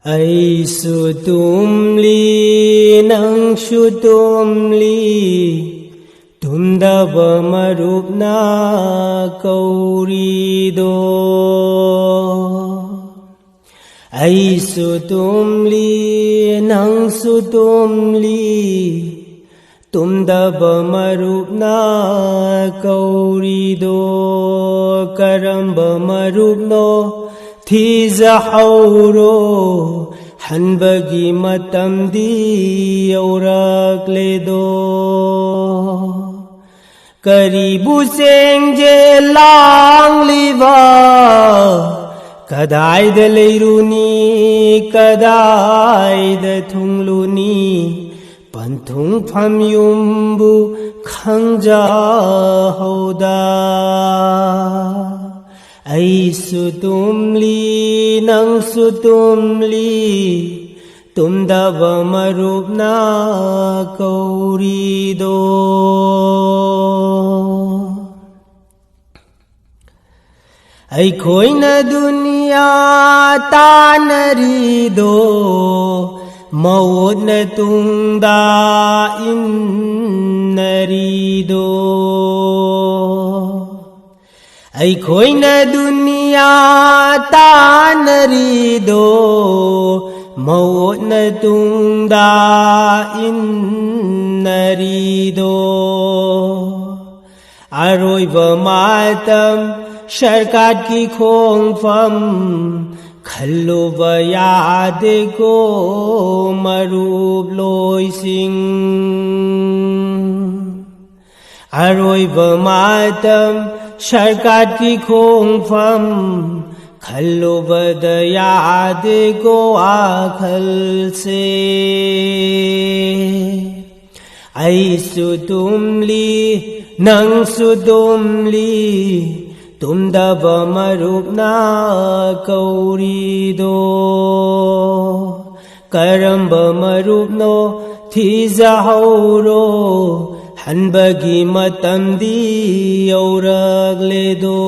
Aisu tumli nang shu tumli tumdaba marup na kauri do. Aisu tumli nang su tumli tumdaba marup na kauri do. Karamba marup no Thizahauro hanbagi matamdi yaurakle do. Karibu sengje langliva kadai da leiruni kadai da thungluni panthung phamyumbu khangja hauda. Aisu tumli nang su tumli tumdaba marup na kauri do. Aikhoi na dunya tanari do maut na tungda innari do. Aikhoi na dunya tanari do maut na tungda innari do. Aroiba matam sharkat ki khongfam khalluba yade ko marup loi sing. Aroiba matam sharkat ki khongfam khalluba yade ko akhal se. Aisu tumli nang su tumli tumdaba marup na kauri do. Karamba marup no thizahauro hanbagi matamdi yaurakle do.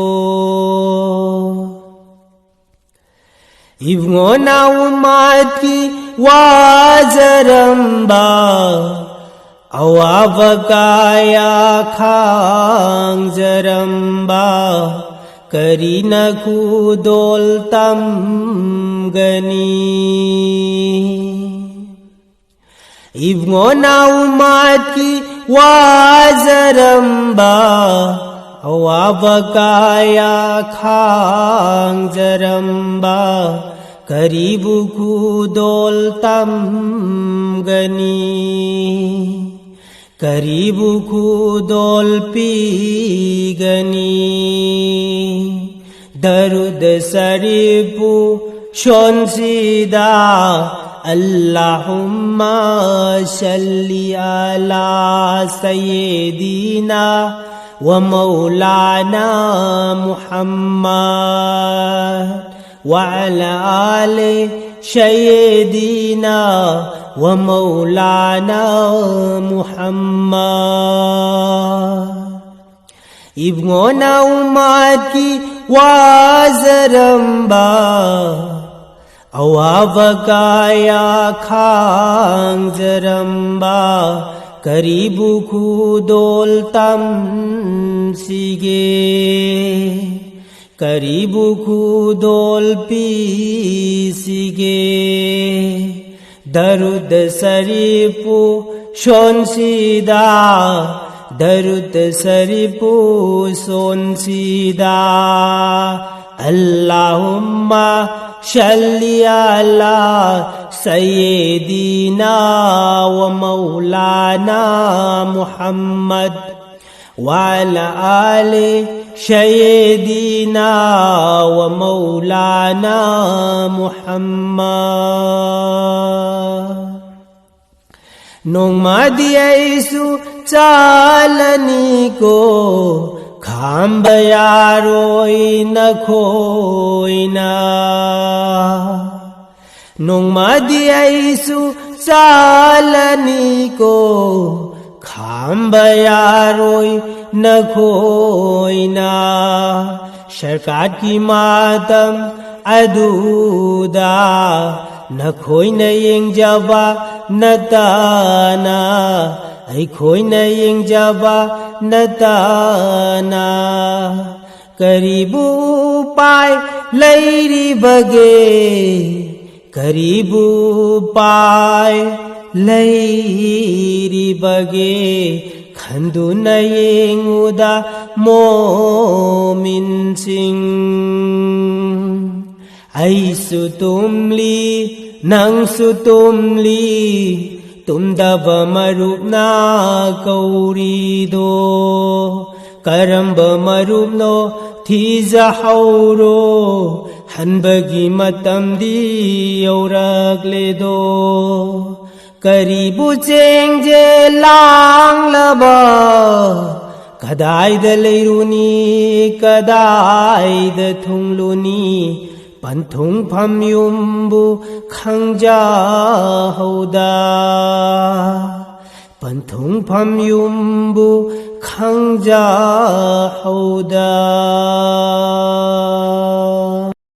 Ivngona umat ki wazaramba awavakaya khang zaramba karina khudol tam gani. Ivngona umat ki wazaramba awavakaya khang zaramba karibu khudol tam gani. Karibu khudol pi gani. Darud saripu shon sida Allahumma salli ala sayyidina wa maulana Muhammad wa ala ali sayyidina wa maulana Muhammad. Ivngona umat ki wazaramba awavakaya khang zaramba karibu khudol tam sige. Karibu khudol pi sige. Darud saripu shon sida darud saripu son sida. Allahumma salli ala sayyidina wa maulana Muhammad wa ala ali sayyidina wa maulana Muhammad. Nongma di Aisu chalani ko khamba yaroi na khoina. Nongma di Aisu chalani ko khamba yaroi na khoina. Sharkat ki matam aduda na khoi na yeng jaba na ta na ai khoi na yeng jaba na ta na karibu pai lai ri bage karibu pai lai ri bage khandu na yeng uda mo min sing ai su tumli nang su tumli tumdaba marup na kauri do karamba marup no thiza hauro hanbagi matam di aurak le do karibu cheng je lang laba kadai da leiruni kadai da thungluni panthung pham yumbu khangja hauda panthung pham yumbu khangja hauda